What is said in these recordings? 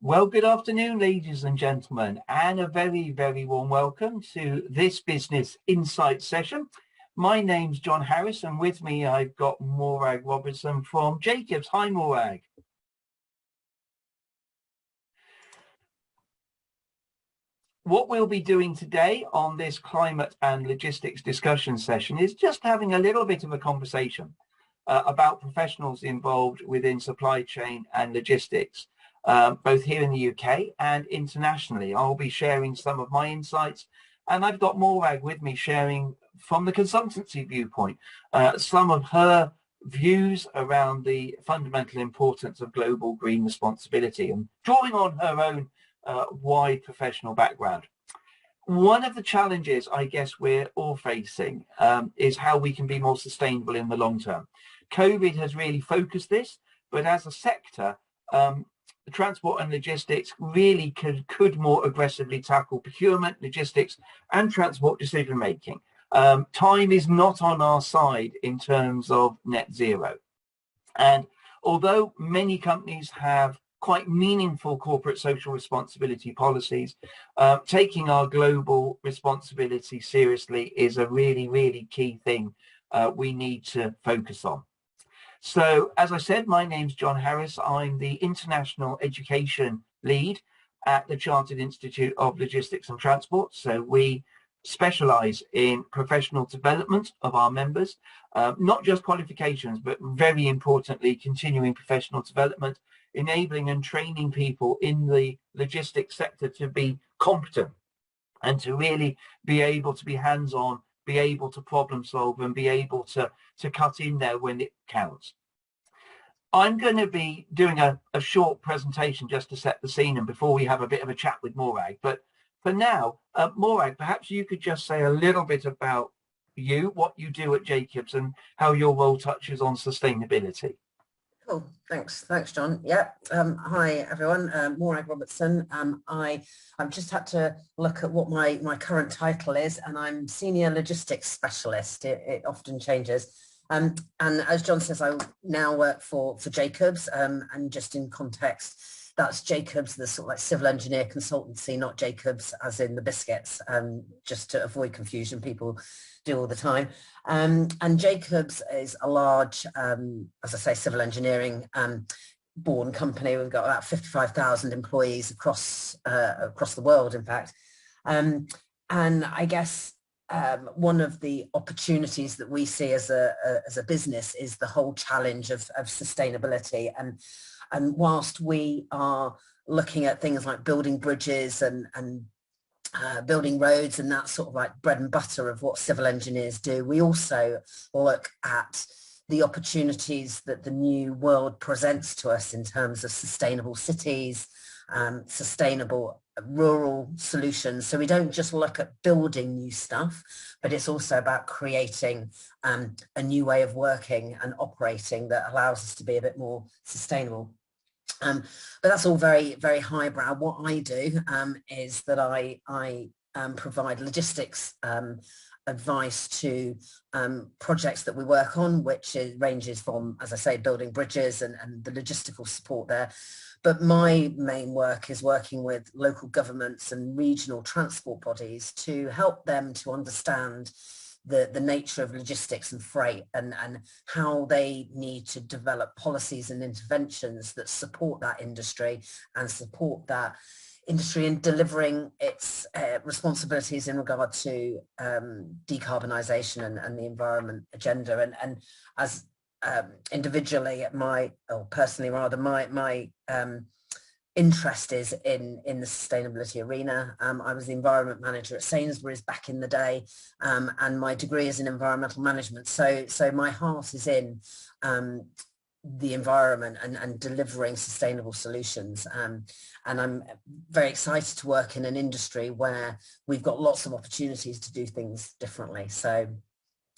Well, good afternoon, ladies and gentlemen, and a very, very warm welcome to this Business Insight session. My name's Jon Harris, and with me I've got Morag Robertson from Jacobs. Hi, Morag. What we'll be doing today on this climate and logistics discussion session is just having a little bit of a conversation about professionals involved within supply chain and logistics. Both here in the UK and internationally. I'll be sharing some of my insights, and I've got Morag with me sharing from the consultancy viewpoint some of her views around the fundamental importance of global green responsibility and drawing on her own wide professional background. One of the challenges I guess we're all facing is how we can be more sustainable in the long term. COVID has really focused this, but as a sector, the transport and logistics really could more aggressively tackle procurement, logistics and transport decision making. Time is not on our side in terms of net zero. And although many companies have quite meaningful corporate social responsibility policies, taking our global responsibility seriously is a really, really key thing we need to focus on. So, as I said, my name's Jon Harris. I'm the International Education Lead at the Chartered Institute of Logistics and Transport. So we specialise in professional development of our members, not just qualifications, but very importantly, continuing professional development, enabling and training people in the logistics sector to be competent and to really be able to be hands-on, be able to problem solve and be able to cut in there when it counts. I'm going to be doing a short presentation just to set the scene and before we have a bit of a chat with Morag. But for now, Morag, perhaps you could just say a little bit about you, what you do at Jacobs and how your role touches on sustainability. Cool, thanks Jon. Yeah, hi everyone, Morag Robertson. I've just had to look at what my current title is, and I'm Senior Logistics Specialist. It often changes. And as Jon says, I now work for Jacobs, and just in context, that's Jacobs, the sort of like civil engineer consultancy, not Jacobs as in the biscuits, just to avoid confusion. People do all the time. And Jacobs is a large, as I say, civil engineering born company. We've got about 55,000 employees across the world, in fact. And I guess one of the opportunities that we see as a business is the whole challenge of sustainability. And whilst we are looking at things like building bridges and building roads and that sort of like bread and butter of what civil engineers do, we also look at the opportunities that the new world presents to us in terms of sustainable cities, sustainable rural solutions. So we don't just look at building new stuff, but it's also about creating a new way of working and operating that allows us to be a bit more sustainable. But that's all very, very highbrow. What I do is that I provide logistics advice to projects that we work on, which ranges from, as I say, building bridges and the logistical support there. But my main work is working with local governments and regional transport bodies to help them to understand the nature of logistics and freight and how they need to develop policies and interventions that support that industry and support that industry in delivering its responsibilities in regard to decarbonisation and the environment agenda. And as individually, personally rather, my interest is in the sustainability arena. I was the environment manager at Sainsbury's back in the day, and my degree is in environmental management. So my heart is in the environment and delivering sustainable solutions. And I'm very excited to work in an industry where we've got lots of opportunities to do things differently. So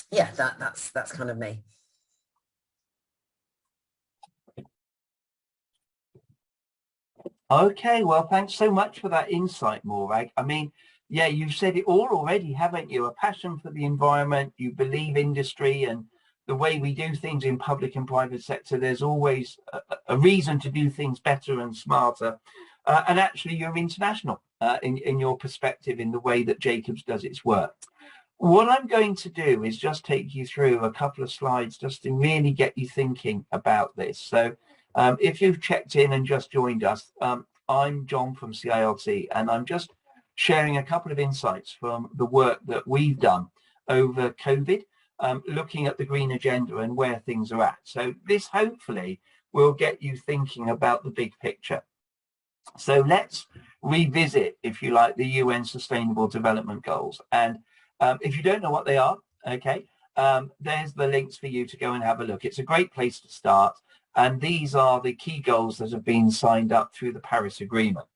yeah, that's kind of me. Okay, well, thanks so much for that insight, Morag. I mean, yeah, you've said it all already, haven't you? A passion for the environment, you believe industry and the way we do things in public and private sector, there's always a reason to do things better and smarter. and actually you're international in your perspective in the way that Jacobs does its work. What I'm going to do is just take you through a couple of slides just to really get you thinking about this. So if you've checked in and just joined us, I'm John from CILT, and I'm just sharing a couple of insights from the work that we've done over COVID, looking at the green agenda and where things are at. So this hopefully will get you thinking about the big picture. So let's revisit, if you like, the UN Sustainable Development Goals. And if you don't know what they are, okay, there's the links for you to go and have a look. It's a great place to start. And these are the key goals that have been signed up through the Paris Agreement.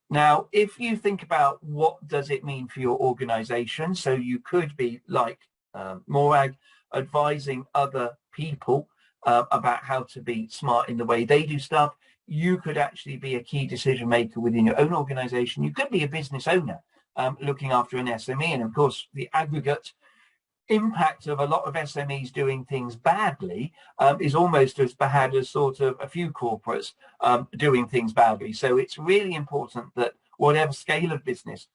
Now, if you think about what does it mean for your organization, so you could be like Morag, advising other people about how to be smart in the way they do stuff. You could actually be a key decision maker within your own organization. You could be a business owner looking after an SME. And of course, the aggregate impact of a lot of SMEs doing things badly is almost as bad as sort of a few corporates doing things badly. So it's really important that whatever scale of business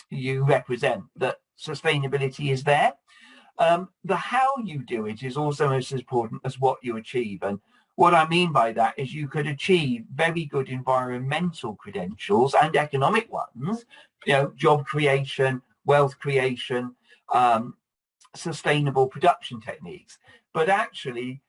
you represent, that sustainability is there. The how you do it is also as important as what you achieve. And what I mean by that is you could achieve very good environmental credentials and economic ones, you know, job creation, wealth creation, sustainable production techniques. But actually,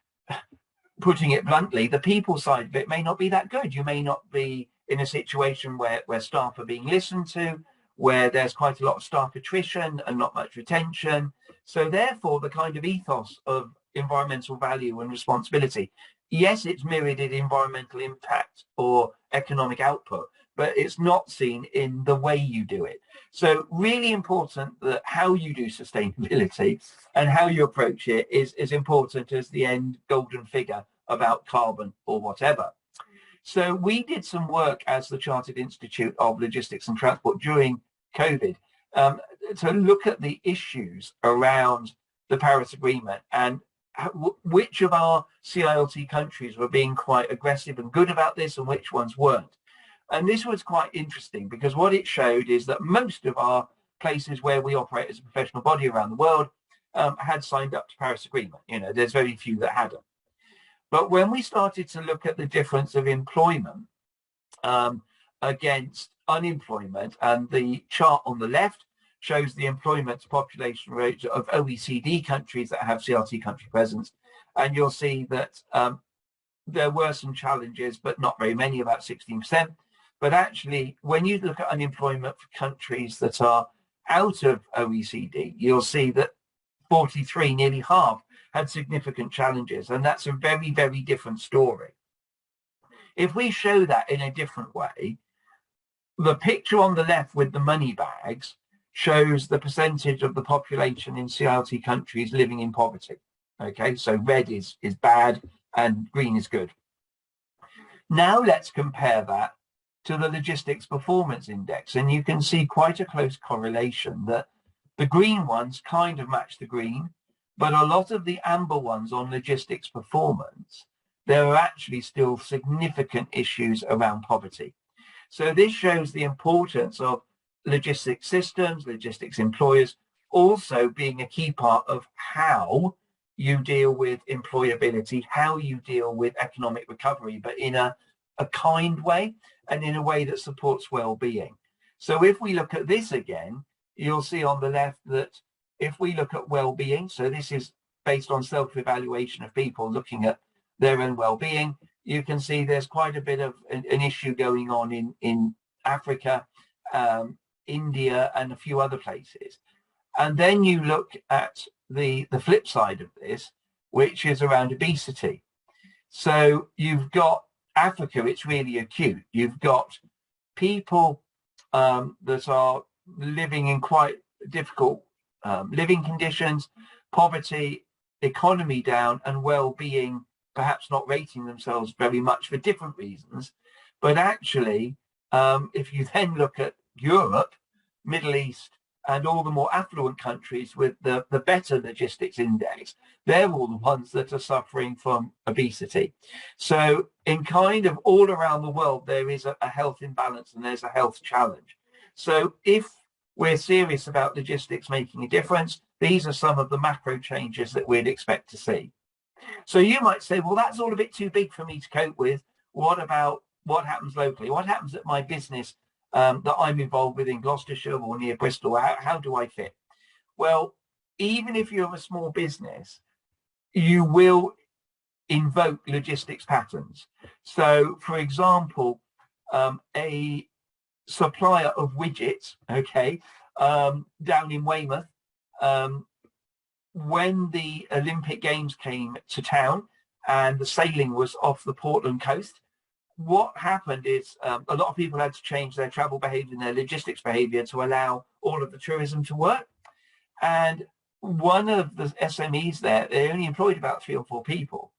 putting it bluntly, the people side of it may not be that good. You may not be in a situation where staff are being listened to, where there's quite a lot of staff attrition and not much retention. So therefore, the kind of ethos of environmental value and responsibility, yes, it's mirrored in environmental impact or economic output, but it's not seen in the way you do it. So really important that how you do sustainability and how you approach it is as important as the end golden figure about carbon or whatever. So we did some work as the Chartered Institute of Logistics and Transport during COVID to look at the issues around the Paris Agreement and which of our CILT countries were being quite aggressive and good about this and which ones weren't. And this was quite interesting because what it showed is that most of our places where we operate as a professional body around the world had signed up to Paris Agreement. You know, there's very few that hadn't. But when we started to look at the difference of employment against unemployment, and the chart on the left shows the employment to population rate of OECD countries that have CLT country presence, and you'll see that there were some challenges, but not very many, about 16%. But actually, when you look at unemployment for countries that are out of OECD, you'll see that 43, nearly half, had significant challenges. And that's a very, very different story. If we show that in a different way, the picture on the left with the money bags shows the percentage of the population in CLT countries living in poverty. Okay, so red is bad and green is good. Now let's compare that to the Logistics Performance Index, and you can see quite a close correlation that the green ones kind of match the green, but a lot of the amber ones on logistics performance, there are actually still significant issues around poverty. So this shows the importance of logistics systems, logistics employers, also being a key part of how you deal with employability, how you deal with economic recovery, but in a kind way and in a way that supports well-being. So if we look at this again, you'll see on the left that if we look at well-being, so this is based on self-evaluation of people looking at their own well-being, you can see there's quite a bit of an issue going on in Africa, India, and a few other places. And then you look at the flip side of this, which is around obesity. So you've got Africa, it's really acute. You've got people that are living in quite difficult living conditions, poverty, economy down, and well-being perhaps not rating themselves very much for different reasons. But actually, if you then look at Europe, Middle East, and all the more affluent countries with the better logistics index, they're all the ones that are suffering from obesity. So in kind of all around the world, there is a health imbalance and there's a health challenge. So if we're serious about logistics making a difference, these are some of the macro changes that we'd expect to see. So you might say, well, that's all a bit too big for me to cope with. What about what happens locally? What happens at my business that I'm involved with in Gloucestershire or near Bristol? How do I fit? Well, even if you're a small business, you will invoke logistics patterns. So, for example, a supplier of widgets, okay, down in Weymouth, when the Olympic Games came to town and the sailing was off the Portland coast, what happened is a lot of people had to change their travel behavior and their logistics behavior to allow all of the tourism to work. And one of the SMEs there, they only employed about 3 or 4 people.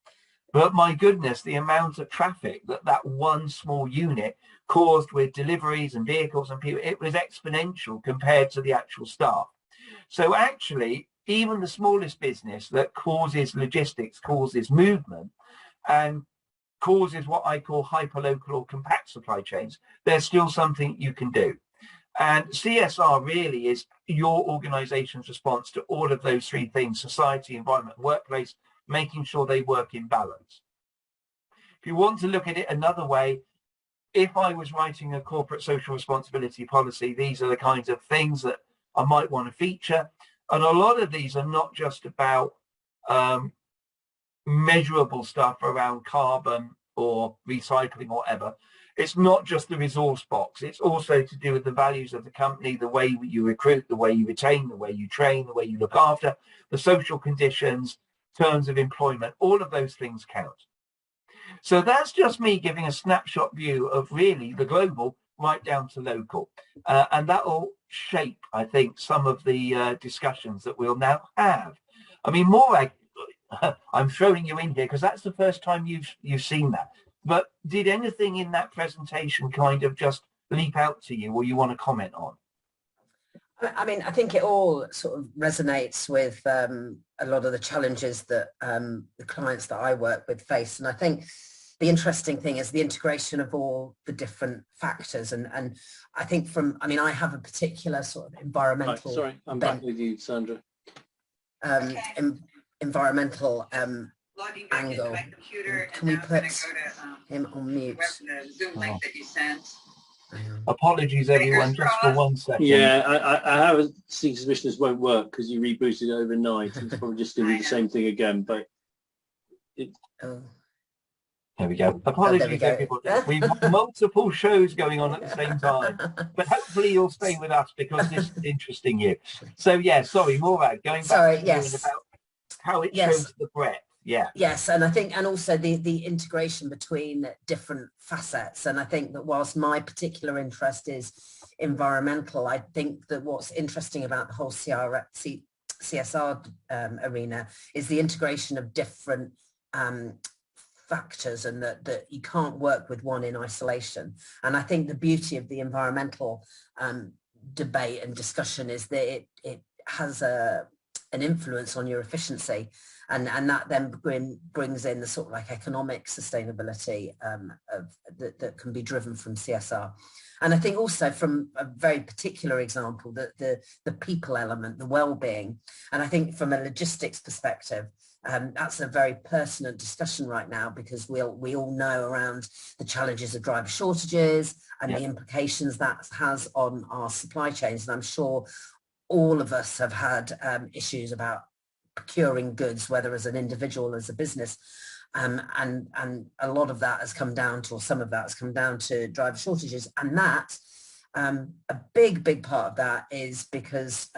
But my goodness, the amount of traffic that one small unit caused with deliveries and vehicles and people, it was exponential compared to the actual staff. So actually, even the smallest business that causes logistics, causes movement, and causes what I call hyperlocal or compact supply chains, there's still something you can do. And CSR really is your organization's response to all of those 3 things: society, environment, workplace, making sure they work in balance. If you want to look at it another way, if I was writing a corporate social responsibility policy, these are the kinds of things that I might want to feature. And a lot of these are not just about measurable stuff around carbon or recycling or whatever. It's not just the resource box. It's also to do with the values of the company, the way you recruit, the way you retain, the way you train, the way you look after, the social conditions, terms of employment. All of those things count. So that's just me giving a snapshot view of really the global right down to local. And that will shape, I think, some of the discussions that we'll now have. I mean, Morag, I'm throwing you in here because that's the first time you've seen that. But did anything in that presentation kind of just leap out to you or you want to comment on? I mean, I think it all sort of resonates with a lot of the challenges that the clients that I work with face. And I think the interesting thing is the integration of all the different factors. And I think I have a particular sort of environmental... Sorry, I'm back with you, Sandra. Okay. Environmental angle. Can we put him on mute? The Zoom link that you sent. Apologies, everyone, just for 1 second. Yeah, I have a sneaky suspicion this won't work because you rebooted it overnight. It's probably just going to be the same thing again, but... There we go. Apologies, everybody. We've got multiple shows going on at the same time, but hopefully you'll stay with us because this is interesting you. So yeah, sorry, Morag, going back to about how it shows the breadth. Yeah. Yes, and I think, and also the integration between different facets. And I think that whilst my particular interest is environmental, I think that what's interesting about the whole CSR arena is the integration of different factors, and that you can't work with one in isolation. And I think the beauty of the environmental debate and discussion is that it has an influence on your efficiency, and that then brings in the sort of like economic sustainability that can be driven from CSR. And I think also from a very particular example, that the people element, the well-being, and I think from a logistics perspective, that's a very pertinent discussion right now, because we all know around the challenges of driver shortages and the implications that has on our supply chains. And I'm sure all of us have had issues about procuring goods, whether as an individual, as a business, and a lot of that has come down to, or some of that has come down to, driver shortages. And that a big part of that is because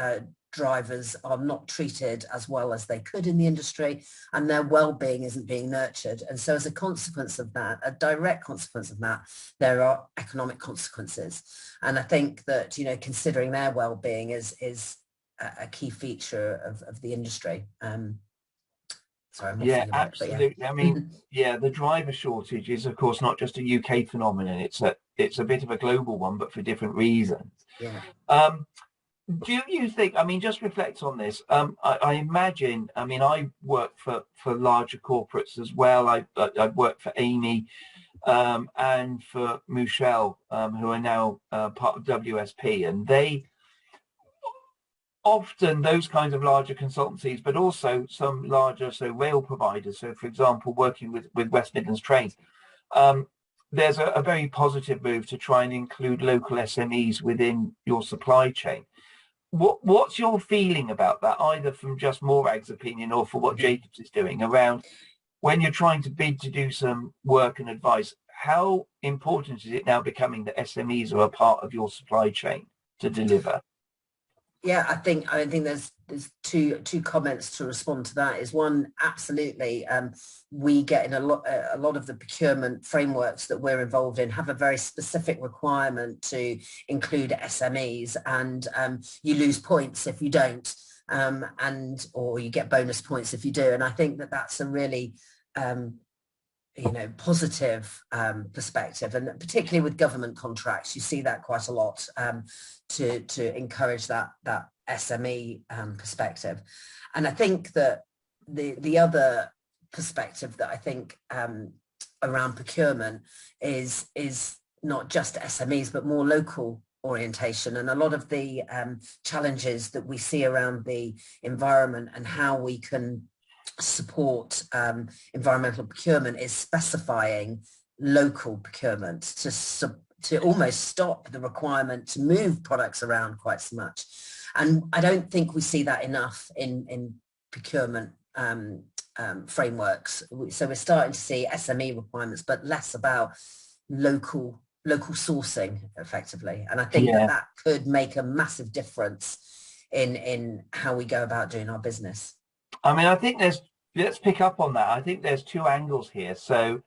drivers are not treated as well as they could in the industry, and their well-being isn't being nurtured. And so as a consequence of that, a direct consequence of that, there are economic consequences. And I think that, you know, considering their well-being is a key feature of the industry. Sorry, I'm yeah, absolutely. I mean, the driver shortage is, of course, not just a UK phenomenon. It's a bit of a global one, but for different reasons. Do you think, I mean, just reflect on this. I imagine, I mean, I work for larger corporates as well. I've worked for Amy and for Michelle, who are now part of WSP, and they often, those kinds of larger consultancies, but also some larger, so rail providers. So, for example, working with West Midlands Trains, there's a very positive move to try and include local SMEs within your supply chain. What's your feeling about that, either from just Morag's opinion or for what Jacobs is doing around when you're trying to bid to do some work and advice? How important is it now becoming that SMEs are a part of your supply chain to deliver? Yeah, I think there's two comments to respond to that. Is one, absolutely, we get in a lot of the procurement frameworks that we're involved in have a very specific requirement to include SMEs, and you lose points if you don't, or you get bonus points if you do. And I think that that's a really positive perspective, and particularly with government contracts, you see that quite a lot, to encourage that SME perspective. And I think that the other perspective that I think around procurement is not just SMEs but more local orientation, and a lot of the challenges that we see around the environment and how we can support environmental procurement is specifying local procurement to almost stop the requirement to move products around quite so much. And I don't think we see that enough in procurement frameworks. So we're starting to see SME requirements, but less about local sourcing effectively. And I think that could make a massive difference in how we go about doing our business. I mean, I think let's pick up on that. I think there's two angles here. So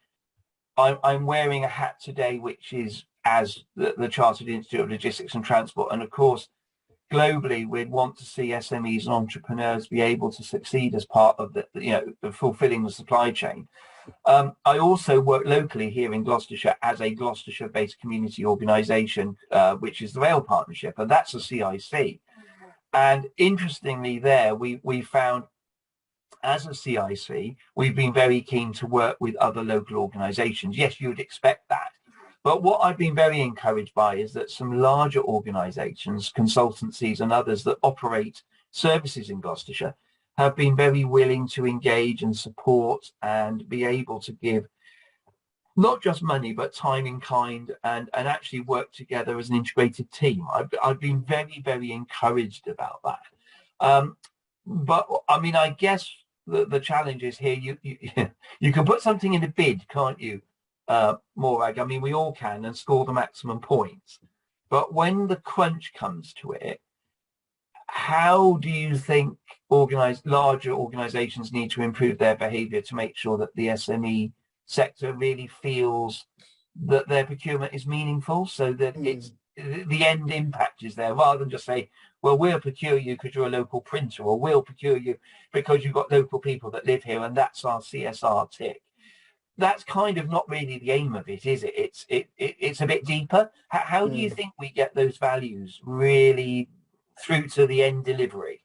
I'm wearing a hat today, which is as the Chartered Institute of Logistics and Transport. And of course, globally, we'd want to see SMEs and entrepreneurs be able to succeed as part of the fulfilling the supply chain. I also work locally here in Gloucestershire as a Gloucestershire-based community organisation, which is the Rail Partnership, and that's a CIC. And interestingly there, we found as a CIC, we've been very keen to work with other local organisations. Yes, you would expect that. But what I've been very encouraged by is that some larger organisations, consultancies and others that operate services in Gloucestershire have been very willing to engage and support and be able to give not just money, but time in kind and actually work together as an integrated team. I've been very, very encouraged about that. But I mean, I guess the challenge is here, you can put something in a bid, can't you, Morag? I mean, we all can, and score the maximum points. But when the crunch comes to it, how do you think larger organisations need to improve their behaviour to make sure that the SME sector really feels that their procurement is meaningful, so that it's the end impact is there, rather than just say, well, we'll procure you because you're a local printer, or we'll procure you because you've got local people that live here and that's our CSR tick. That's kind of not really the aim of it, is it? It's a bit deeper. How do you think we get those values really through to the end delivery?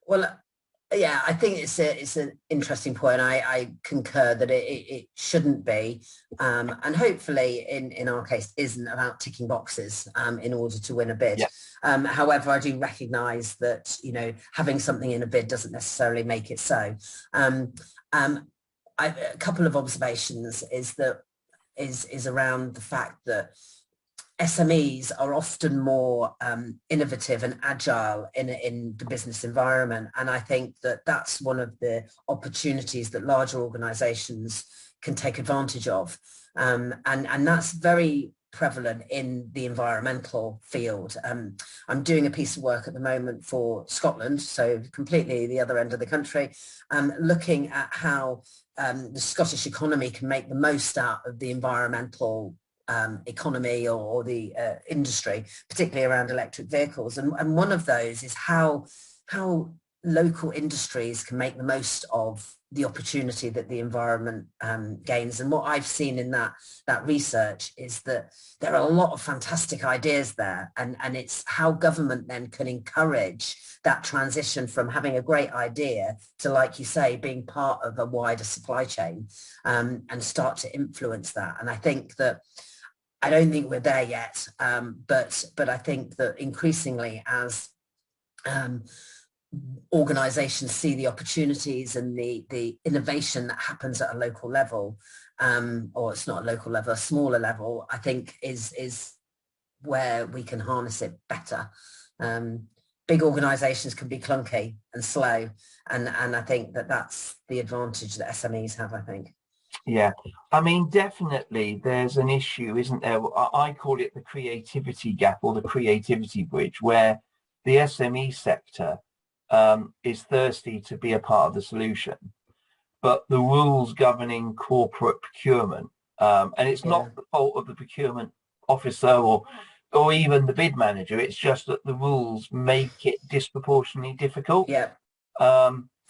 Well, yeah, I think it's an interesting point. I concur that it shouldn't be, and hopefully in our case isn't about ticking boxes in order to win a bid. Yeah. However, I do recognise that having something in a bid doesn't necessarily make it so. A couple of observations is around the fact that SMEs are often more innovative and agile in the business environment. And I think that that's one of the opportunities that larger organisations can take advantage of. And that's very prevalent in the environmental field. I'm doing a piece of work at the moment for Scotland, so completely the other end of the country, looking at how the Scottish economy can make the most out of the environmental economy or the industry, particularly around electric vehicles. And one of those is how local industries can make the most of the opportunity that the environment gains. And what I've seen in that research is that there are a lot of fantastic ideas there, and it's how government then can encourage that transition from having a great idea to, like you say, being part of a wider supply chain, and start to influence that. And I think that I don't think we're there yet, but I think that increasingly as organizations see the opportunities and the innovation that happens at a local level, or it's not a local level, a smaller level, I think is where we can harness it better. Big organizations can be clunky and slow, and I think that that's the advantage that SMEs have, I think. Yeah, I mean, definitely there's an issue, isn't there? I call it the creativity gap or the creativity bridge, where the SME sector is thirsty to be a part of the solution, but the rules governing corporate procurement, and it's not the fault of the procurement officer or even the bid manager, it's just that the rules make it disproportionately difficult.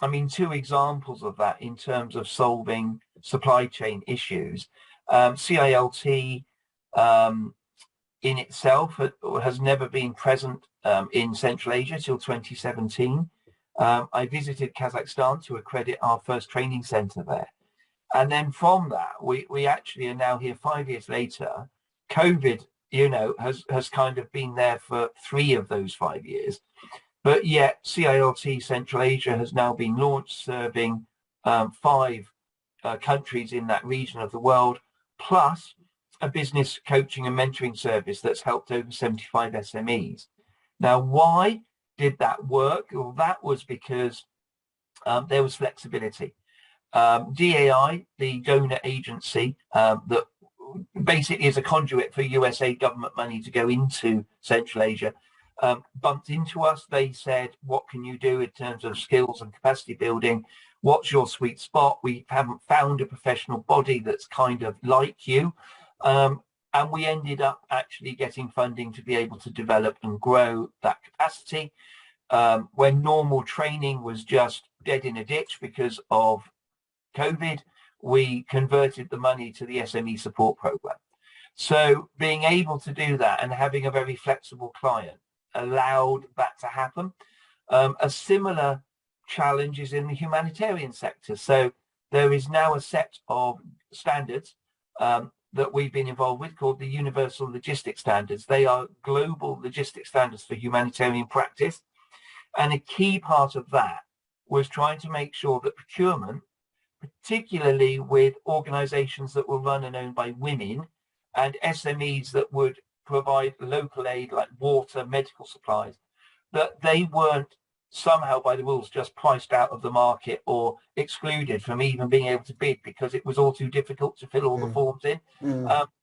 I mean, two examples of that in terms of solving supply chain issues. CILT in itself has never been present in Central Asia till 2017. I visited Kazakhstan to accredit our first training center there. And then from that, we actually are now here 5 years later. COVID, has kind of been there for 3 of those 5 years. But yet CILT Central Asia has now been launched, serving 5 countries in that region of the world, plus a business coaching and mentoring service that's helped over 75 SMEs. Now, why did that work? Well, that was because there was flexibility. DAI, the donor agency that basically is a conduit for USA government money to go into Central Asia, bumped into us. They said, what can you do in terms of skills and capacity building? What's your sweet spot? We haven't found a professional body that's kind of like you. And we ended up actually getting funding to be able to develop and grow that capacity. When normal training was just dead in a ditch because of COVID, we converted the money to the SME support program. So being able to do that and having a very flexible client allowed that to happen. A similar challenge is in the humanitarian sector. So there is now a set of standards that we've been involved with called the Universal Logistics Standards. They are global logistics standards for humanitarian practice. And a key part of that was trying to make sure that procurement, particularly with organizations that were run and owned by women and SMEs that would provide local aid like water, medical supplies, that they weren't somehow by the rules just priced out of the market or excluded from even being able to bid because it was all too difficult to fill all the forms in,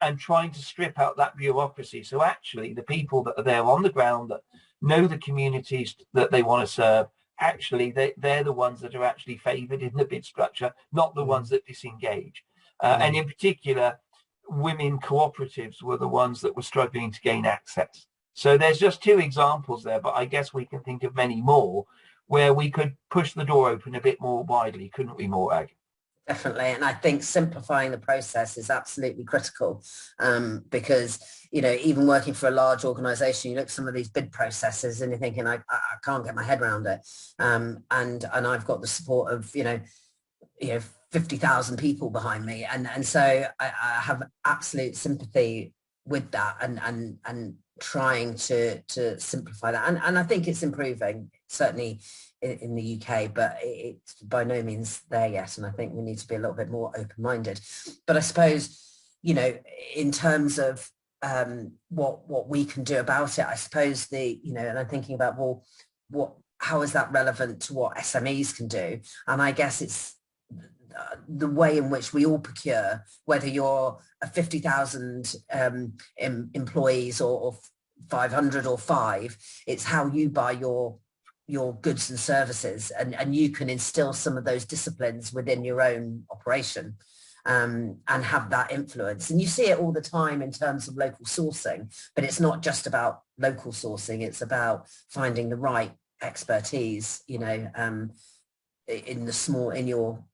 and trying to strip out that bureaucracy. So actually the people that are there on the ground that know the communities that they want to serve, actually they're the ones that are actually favoured in the bid structure, not the ones that disengage. And in particular, women cooperatives were the ones that were struggling to gain access. So there's just 2 examples there, but I guess we can think of many more where we could push the door open a bit more widely, couldn't we, Morag? Definitely. And I think simplifying the process is absolutely critical, because, even working for a large organization, you look at some of these bid processes and you're thinking, I can't get my head around it. And I've got the support of, 50,000 people behind me. And so I have absolute sympathy with that and trying to simplify that. And I think it's improving, certainly in the UK, but it's by no means there yet. And I think we need to be a little bit more open-minded. But I suppose, in terms of what we can do about it, I suppose and I'm thinking about, how is that relevant to what SMEs can do? And I guess it's the way in which we all procure, whether you're a 50,000 employees or 500 or 5, it's how you buy your goods and services, and you can instill some of those disciplines within your own operation, and have that influence. And you see it all the time in terms of local sourcing, but it's not just about local sourcing, it's about finding the right expertise, you know, in your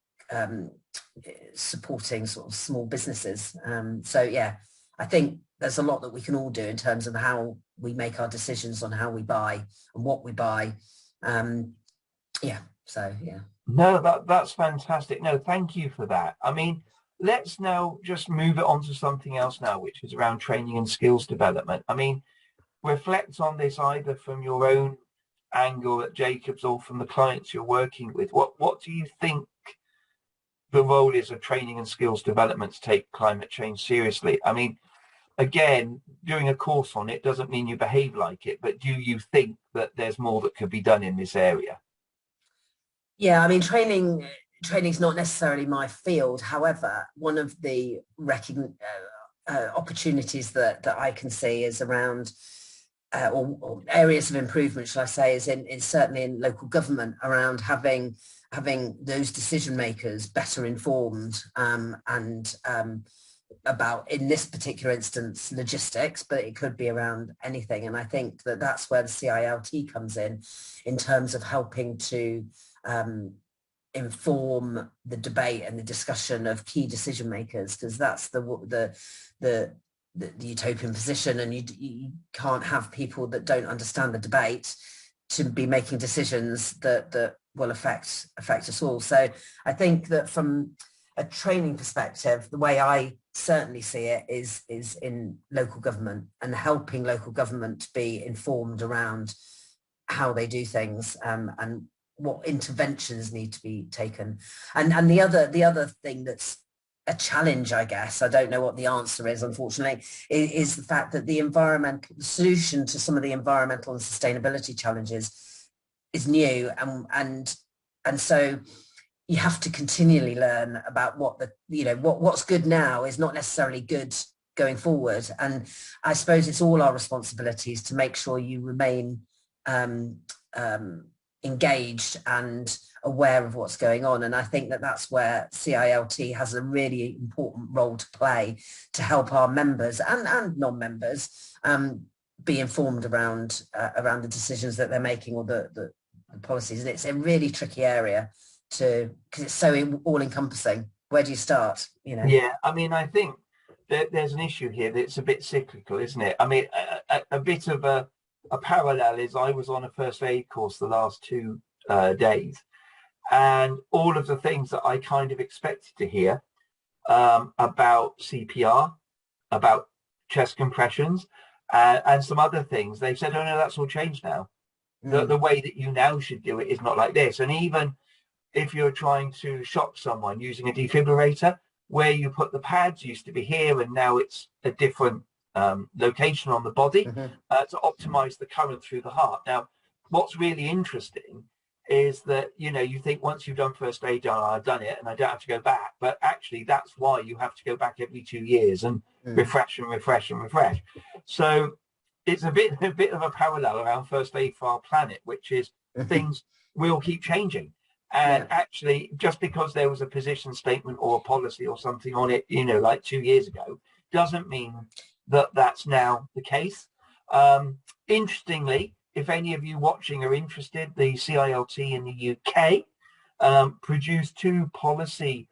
supporting sort of small businesses. So yeah, I think there's a lot that we can all do in terms of how we make our decisions on how we buy and what we buy. Yeah, so yeah. No, that's fantastic. No, thank you for that. I mean, let's now just move it on to something else now, which is around training and skills development. I mean, reflect on this either from your own angle at Jacobs or from the clients you're working with. What do you think the role is of training and skills development to take climate change seriously? I mean, again, doing a course on it doesn't mean you behave like it, but do you think that there's more that could be done in this area? Yeah, I mean, training's not necessarily my field. However, one of the opportunities that I can see is around, or areas of improvement, shall I say, is in certainly in local government, around having those decision makers better informed and about, in this particular instance, logistics, but it could be around anything. And I think that that's where the CILT comes in terms of helping to inform the debate and the discussion of key decision makers, because that's the utopian position, and you can't have people that don't understand the debate to be making decisions that will affect us all. So I think that from a training perspective, the way I certainly see it is in local government, and helping local government to be informed around how they do things and what interventions need to be taken. And the other thing that's a challenge, I guess, I don't know what the answer is, unfortunately, is the fact that the solution to some of the environmental and sustainability challenges is new, and so you have to continually learn about what's good now is not necessarily good going forward. And I suppose it's all our responsibilities to make sure you remain engaged and aware of what's going on. And I think that that's where CILT has a really important role to play, to help our members and non-members be informed around the decisions that they're making, or the policies. And it's a really tricky area because it's so all-encompassing. Where do you start? You know? Yeah, I mean, I think that there's an issue here that's a bit cyclical, isn't it? I mean, a bit of a parallel is I was on a first aid course the last 2 days, and all of the things that I kind of expected to hear about CPR, about chest compressions, and some other things, they said, oh no, that's all changed now. The way that you now should do it is not like this. And even if you're trying to shock someone using a defibrillator, where you put the pads used to be here, and now it's a different location on the body to optimize the current through the heart. Now, what's really interesting is that, you think once you've done first aid, I've done it and I don't have to go back. But actually, that's why you have to go back every 2 years and refresh and refresh and refresh. So it's a bit of a parallel around first aid for our planet, which is things will keep changing. And actually, just because there was a position statement or a policy or something on it, like 2 years ago, doesn't mean that that's now the case. Interestingly, if any of you watching are interested, the CILT in the UK produced 2 policy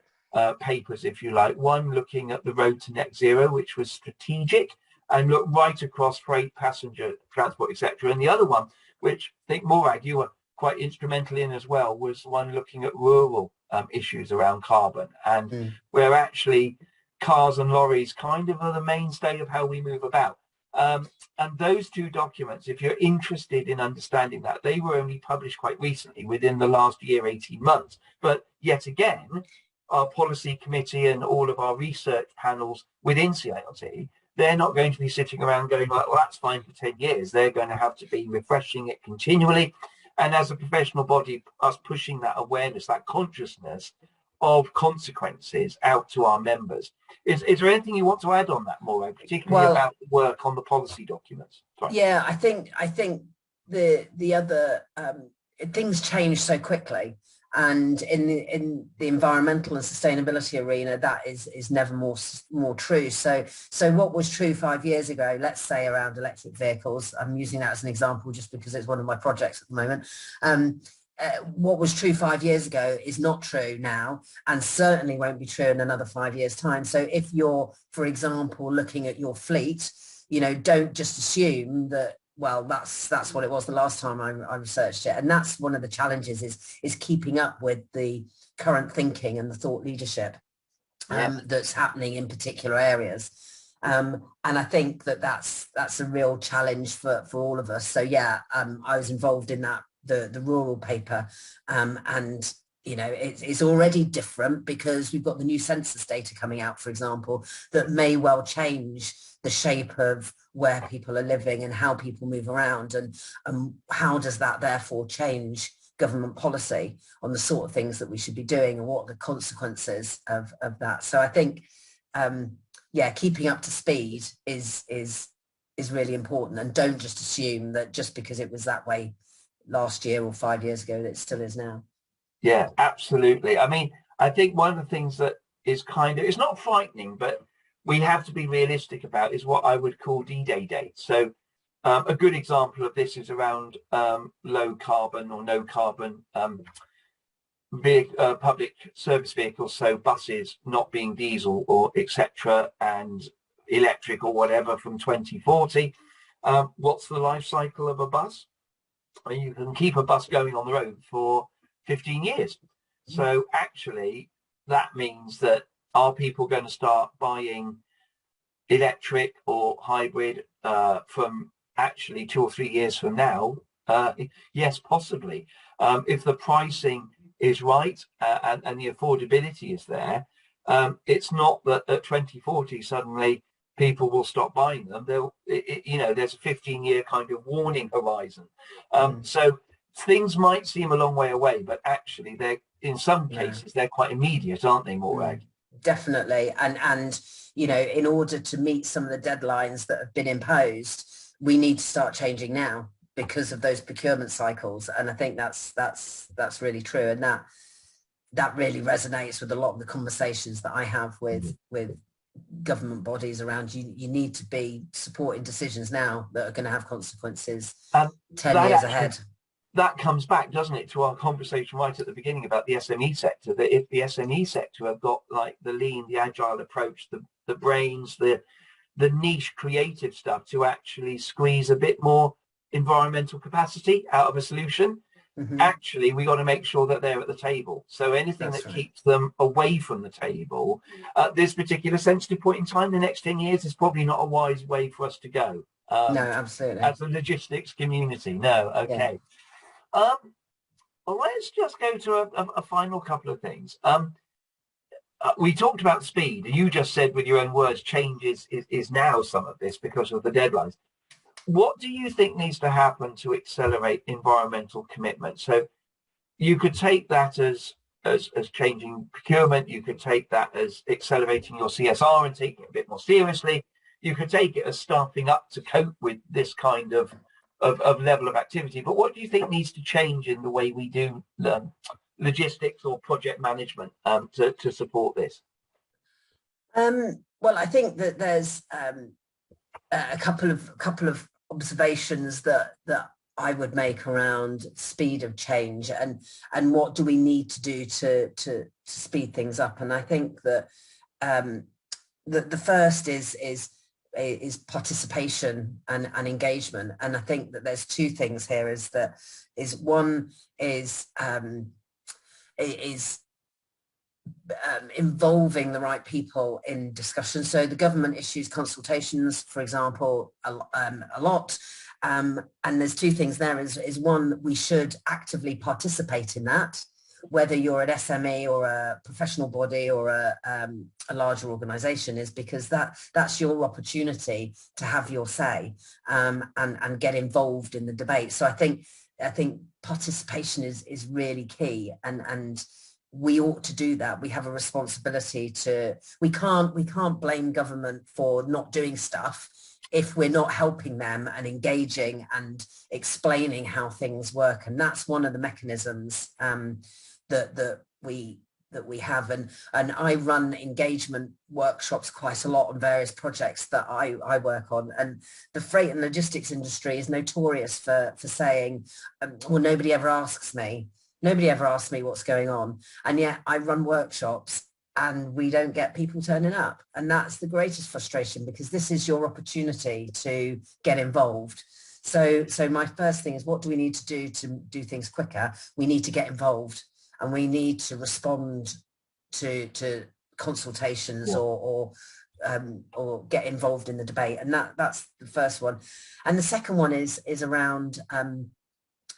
papers, if you like. One looking at the road to net zero, which was strategic and looked right across freight, passenger transport, etc. And the other one, which I think, Morag, you were quite instrumental in as well, was one looking at rural issues around carbon, and where actually cars and lorries kind of are the mainstay of how we move about. And those 2 documents, if you're interested in understanding that, they were only published quite recently, within the last year, 18 months. But yet again, our policy committee and all of our research panels within CILT, they're not going to be sitting around going like, well, that's fine for 10 years. They're going to have to be refreshing it continually. And as a professional body, us pushing that awareness, that consciousness of consequences out to our members. Is there anything you want to add on that, Maura, particularly about the work on the policy documents? Sorry. Yeah, I think the other things change so quickly, And in the environmental and sustainability arena, that is never more true. So what was true 5 years ago, let's say around electric vehicles, I'm using that as an example just because it's one of my projects at the moment. What was true 5 years ago is not true now, and certainly won't be true in another 5 years' time. So if you're, for example, looking at your fleet, you know, don't just assume that, well, that's what it was the last time I researched it. And that's one of the challenges is keeping up with the current thinking and the thought leadership that's happening in particular areas. And I think that's a real challenge for all of us. So yeah, I was involved in that, the rural paper, and you know, it's already different because we've got the new census data coming out, for example, that may well change the shape of where people are living and how people move around, and how does that therefore change government policy on the sort of things that we should be doing and what are the consequences of that. So I think, yeah, keeping up to speed is really important, and don't just assume that just because it was that way last year or 5 years ago that it still is now. Yeah, absolutely. I mean, I think one of the things that is it's not frightening, but we have to be realistic about is what I would call D-Day dates. So a good example of this is around low carbon or no carbon public service vehicles, so buses not being diesel or etc. and electric or whatever from 2040. What's the life cycle of a bus? I mean, you can keep a bus going on the road for 15 years. So actually, that means that are people going to start buying electric or hybrid from actually 2 or 3 years from now? Yes, possibly. If the pricing is right and the affordability is there, it's not that at 2040 suddenly people will stop buying them. You know, there's a 15-year kind of warning horizon. So things might seem a long way away, but actually they're, in some cases, they're quite immediate, aren't they, Morag? Definitely. And you know, in order to meet some of the deadlines that have been imposed, we need to start changing now because of those procurement cycles. And I think that's really true. And that really resonates with a lot of the conversations that I have with government bodies around you need to be supporting decisions now that are going to have consequences 10 years ahead. That comes back, doesn't it, to our conversation right at the beginning about the SME sector, that if the SME sector have got like the lean, the agile approach, the brains, the niche creative stuff to actually squeeze a bit more environmental capacity out of a solution, actually we got to make sure that they're at the table. So anything that keeps them away from the table at this particular sensitive point in time, the next 10 years, is probably not a wise way for us to go. No, absolutely. As a logistics community. No, okay. Yeah. Let's just go to a final couple of things. We talked about speed. You just said with your own words, change is now some of this because of the deadlines. What do you think needs to happen to accelerate environmental commitment? So you could take that as changing procurement. You could take that as accelerating your CSR and taking it a bit more seriously. You could take it as staffing up to cope with this kind of level of activity. But what do you think needs to change in the way we do logistics or project management to support this? Well, I think that there's a couple of observations that I would make around speed of change and what do we need to do to speed things up. And I think that the first is participation and engagement. And I think that there's two things here. One is involving the right people in discussion. So the government issues consultations, for example, a lot. And there's two things there. Is one, we should actively participate in that, whether you're an SME or a professional body or a larger organization, is because that's your opportunity to have your say and get involved in the debate. So I think participation is really key, and we ought to do that. We have a responsibility to, we can't blame government for not doing stuff if we're not helping them and engaging and explaining how things work. And that's one of the mechanisms that we have, and I run engagement workshops quite a lot on various projects that I work on, and the freight and logistics industry is notorious for saying, well, nobody ever asks me what's going on, and yet I run workshops and we don't get people turning up, and that's the greatest frustration, because this is your opportunity to get involved. So my first thing is, what do we need to do things quicker? We need to get involved, and we need to respond to consultations, or get involved in the debate. And that's the first one. And the second one is around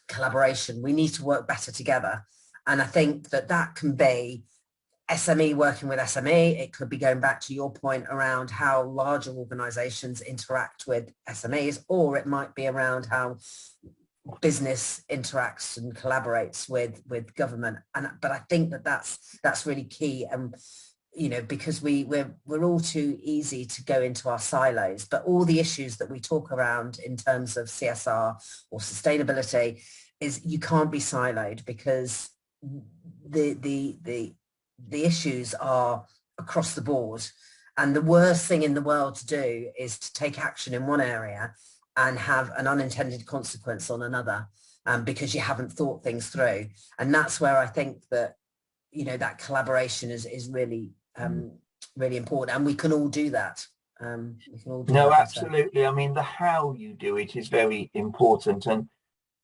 collaboration. We need to work better together. And I think that can be SME working with SME. It could be going back to your point around how larger organizations interact with SMEs, or it might be around how business interacts and collaborates with government. But I think that's really key. And because we're all too easy to go into our silos, but all the issues that we talk around in terms of CSR or sustainability is, you can't be siloed, because the issues are across the board. And the worst thing in the world to do is to take action in one area and have an unintended consequence on another, because you haven't thought things through. And that's where I think that, that collaboration is really, really important. And we can all do that. Absolutely. I mean, the how you do it is very important. And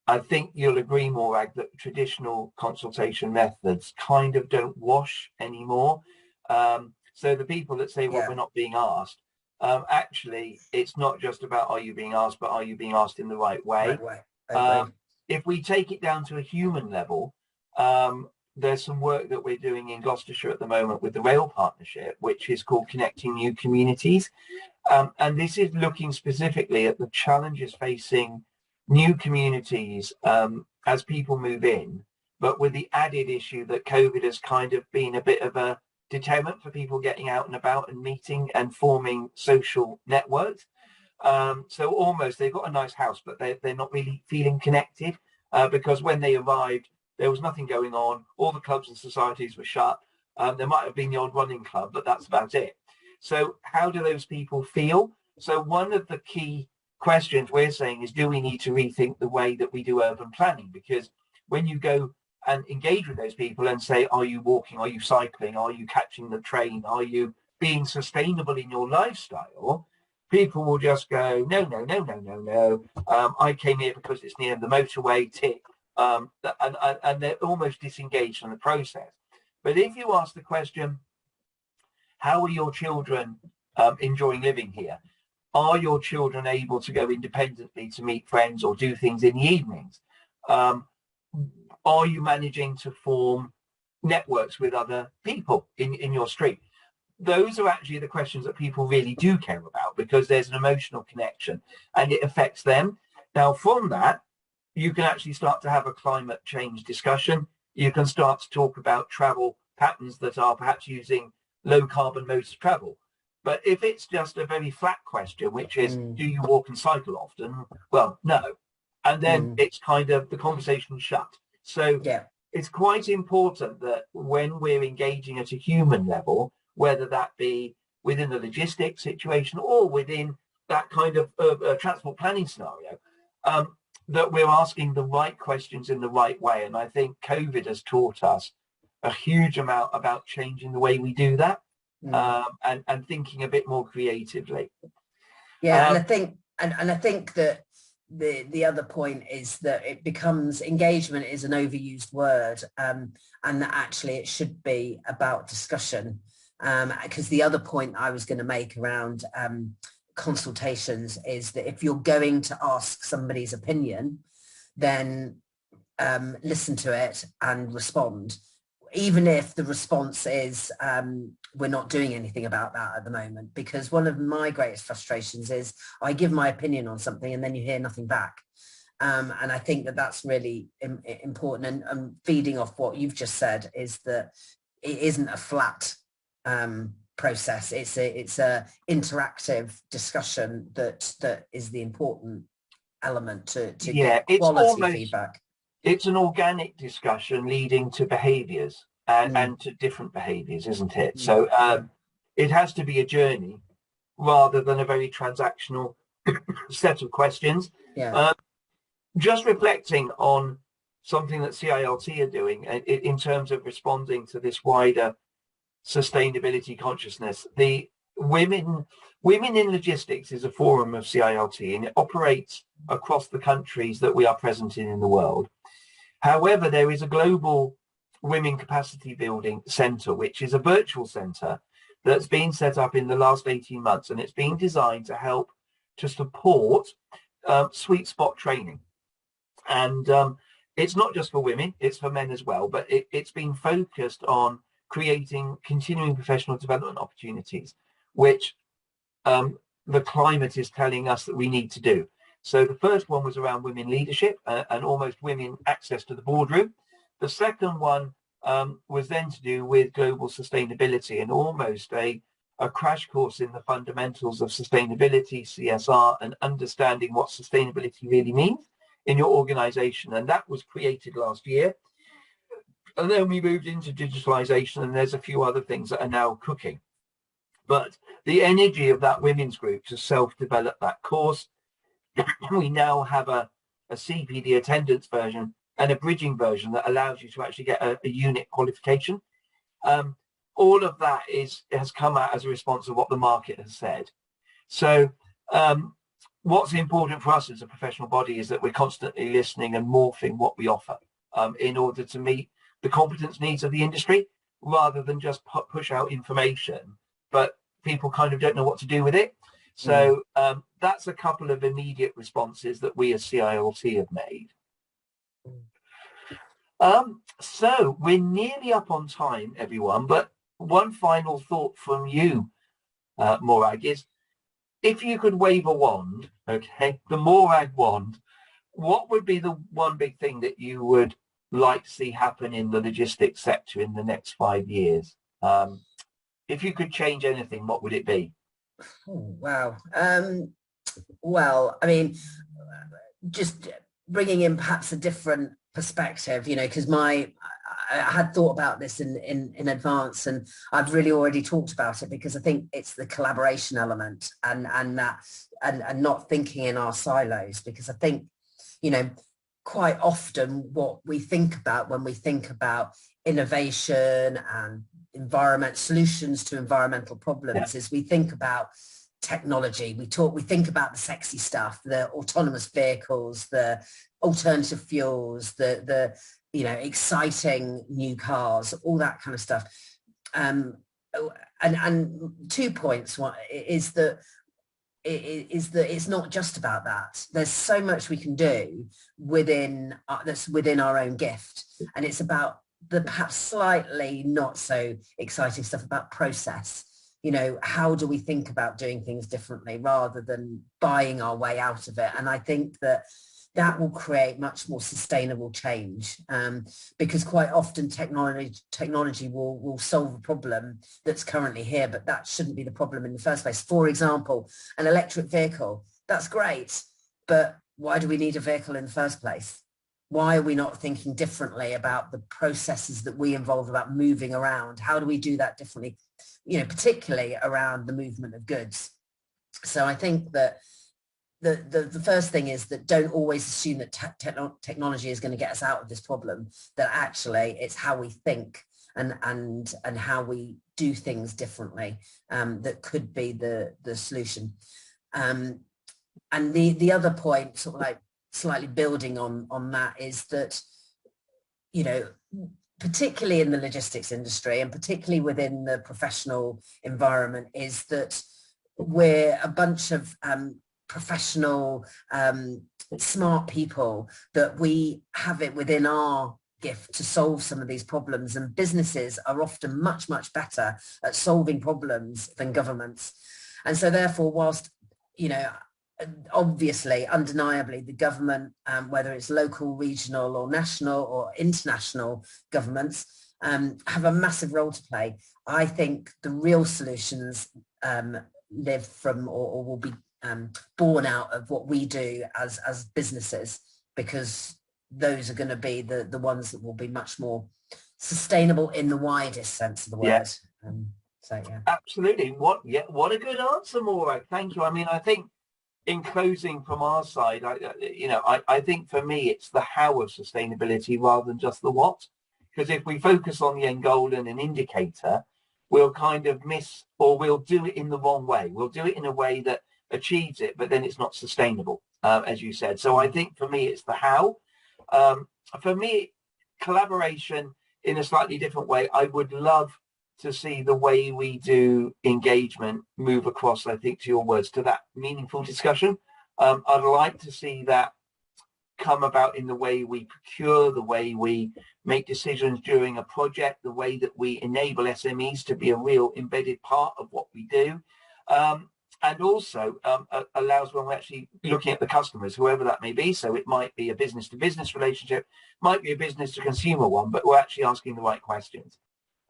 I think you'll agree, Morag, that traditional consultation methods kind of don't wash anymore. So the people that say, well, we're not being asked, actually, it's not just about are you being asked, but are you being asked in the right way? If we take it down to a human level, there's some work that we're doing in Gloucestershire at the moment with the Rail Partnership, which is called Connecting New Communities. And this is looking specifically at the challenges facing new communities as people move in, but with the added issue that COVID has kind of been a bit of a deterrent for people getting out and about and meeting and forming social networks. So almost they've got a nice house, but they're not really feeling connected, because when they arrived, there was nothing going on. All the clubs and societies were shut. There might have been the odd running club, but that's about it. So how do those people feel? So one of the key questions we're saying is, do we need to rethink the way that we do urban planning? Because when you go and engage with those people and say, are you walking, are you cycling, are you catching the train, are you being sustainable in your lifestyle, people will just go, no. I came here because it's near the motorway, tick. And they're almost disengaged from the process. But if you ask the question, how are your children enjoying living here? Are your children able to go independently to meet friends or do things in the evenings? Are you managing to form networks with other people in your street? Those are actually the questions that people really do care about, because there's an emotional connection and it affects them. Now, from that, you can actually start to have a climate change discussion. You can start to talk about travel patterns that are perhaps using low carbon modes of travel. But if it's just a very flat question, which is, do you walk and cycle often? Well, no. And then it's kind of the conversation shut. So it's quite important that when we're engaging at a human level, whether that be within the logistics situation or within that kind of transport planning scenario, that we're asking the right questions in the right way. And I think COVID has taught us a huge amount about changing the way we do that. And thinking a bit more creatively. And I think that the other point is that it becomes, engagement is an overused word, and that actually it should be about discussion. Because the other point I was going to make around consultations is that if you're going to ask somebody's opinion, then listen to it and respond. Even if the response is, we're not doing anything about that at the moment, because one of my greatest frustrations is I give my opinion on something and then you hear nothing back. And I think that that's really important. And feeding off what you've just said is that it isn't a flat process. It's a interactive discussion that is the important element to get quality feedback. it's an organic discussion leading to behaviours and to different behaviours, isn't it? So it has to be a journey rather than a very transactional set of questions. Yeah. Just reflecting on something that CILT are doing in terms of responding to this wider sustainability consciousness. The Women in Logistics is a forum of CILT, and it operates across the countries that we are present in the world. However, there is a global Women Capacity Building Centre, which is a virtual centre that's been set up in the last 18 months, and it's been designed to help to support sweet spot training. And it's not just for women, it's for men as well, but it's been focused on creating continuing professional development opportunities, which the climate is telling us that we need to do. So the first one was around women leadership and almost women access to the boardroom. The second one was then to do with global sustainability and almost a crash course in the fundamentals of sustainability, CSR, and understanding what sustainability really means in your organization. And that was created last year. And then we moved into digitalization, and there's a few other things that are now cooking. But the energy of that women's group to self-develop that course, we now have a CPD attendance version and a bridging version that allows you to actually get a unit qualification. All of that has come out as a response of what the market has said. So what's important for us as a professional body is that we're constantly listening and morphing what we offer in order to meet the competence needs of the industry, rather than just push out information, but people kind of don't know what to do with it. So that's a couple of immediate responses that we as CILT have made. So we're nearly up on time, everyone, but one final thought from you, Morag, is if you could wave a wand, okay, the Morag wand, what would be the one big thing that you would like to see happen in the logistics sector in the next 5 years? If you could change anything, what would it be? Oh, wow. Well, I mean, just bringing in perhaps a different perspective, you know, because I had thought about this in advance, and I've really already talked about it, because I think it's the collaboration element and not thinking in our silos, because I think, you know, quite often what we think about when we think about innovation and solutions to environmental problems is we think about technology. We think about the sexy stuff, the autonomous vehicles, the alternative fuels, the you know, exciting new cars, all that kind of stuff. And 2 points. One is that it's not just about that. There's so much we can do that's within our own gift, and it's about the perhaps slightly not so exciting stuff about process. You know, how do we think about doing things differently rather than buying our way out of it? And I think that will create much more sustainable change, because quite often technology will solve a problem that's currently here, but that shouldn't be the problem in the first place. For example, an electric vehicle, that's great, but why do we need a vehicle in the first place? Why are we not thinking differently about the processes that we involve about moving around? How do we do that differently, you know, particularly around the movement of goods? So I think that the first thing is that don't always assume that technology is going to get us out of this problem, that actually it's how we think and how we do things differently that could be the solution. And the other point, sort of like slightly building on that, is that, you know, particularly in the logistics industry and particularly within the professional environment, is that we're a bunch of professional, smart people, that we have it within our gift to solve some of these problems, and businesses are often much better at solving problems than governments. And so therefore, whilst, you know, obviously, undeniably, the government, whether it's local, regional or national or international governments, have a massive role to play. I think the real solutions live from or will be born out of what we do as businesses, because those are going to be the ones that will be much more sustainable in the widest sense of the word. Yeah. So yeah, absolutely. What a good answer, Maura. Thank you. I mean, I think in closing from our side, I think for me it's the how of sustainability rather than just the what. Because if we focus on the end goal and an indicator, we'll kind of miss, or we'll do it in the wrong way. We'll do it in a way that achieves it, but then it's not sustainable, as you said. So I think for me it's the how. For me, collaboration in a slightly different way. I would love to see the way we do engagement move across, I think, to your words, to that meaningful discussion. I'd like to see that come about in the way we procure, the way we make decisions during a project, the way that we enable SMEs to be a real embedded part of what we do. And also allows when we're actually looking at the customers, whoever that may be. So it might be a business to business relationship, might be a business to consumer one, but we're actually asking the right questions.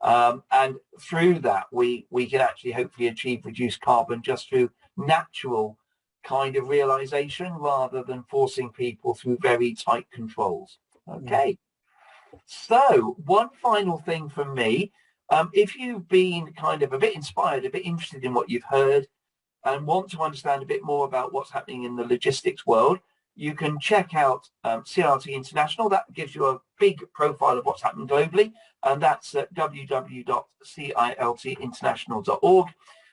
And through that, we can actually hopefully achieve reduced carbon just through natural kind of realization rather than forcing people through very tight controls. Okay. So one final thing from me, if you've been kind of a bit inspired, a bit interested in what you've heard and want to understand a bit more about what's happening in the logistics world, you can check out CRT International. That gives you a big profile of what's happening globally, and that's at www.ciltinternational.org.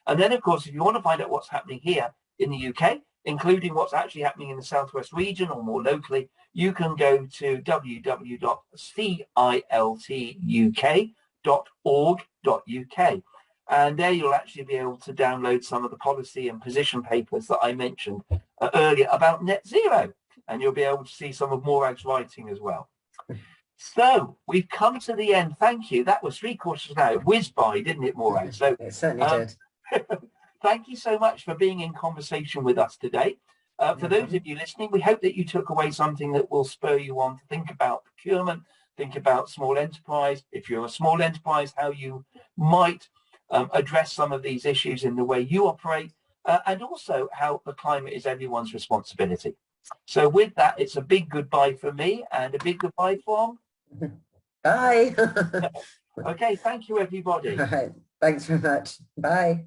And then, of course, if you want to find out what's happening here in the UK, including what's actually happening in the Southwest region or more locally, you can go to www.ciltuk.org.uk. And there you'll actually be able to download some of the policy and position papers that I mentioned earlier about net zero. And you'll be able to see some of Morag's writing as well. So we've come to the end. Thank you. That was 3/4 of an hour. It whizzed by, didn't it, Morag? So it certainly did. Thank you so much for being in conversation with us today. For those of you listening, we hope that you took away something that will spur you on to think about procurement, think about small enterprise. If you're a small enterprise, how you might address some of these issues in the way you operate, and also how the climate is everyone's responsibility. So with that, it's a big goodbye from me and a big goodbye from... Bye. Okay, thank you, everybody. All right. Thanks very much. Bye.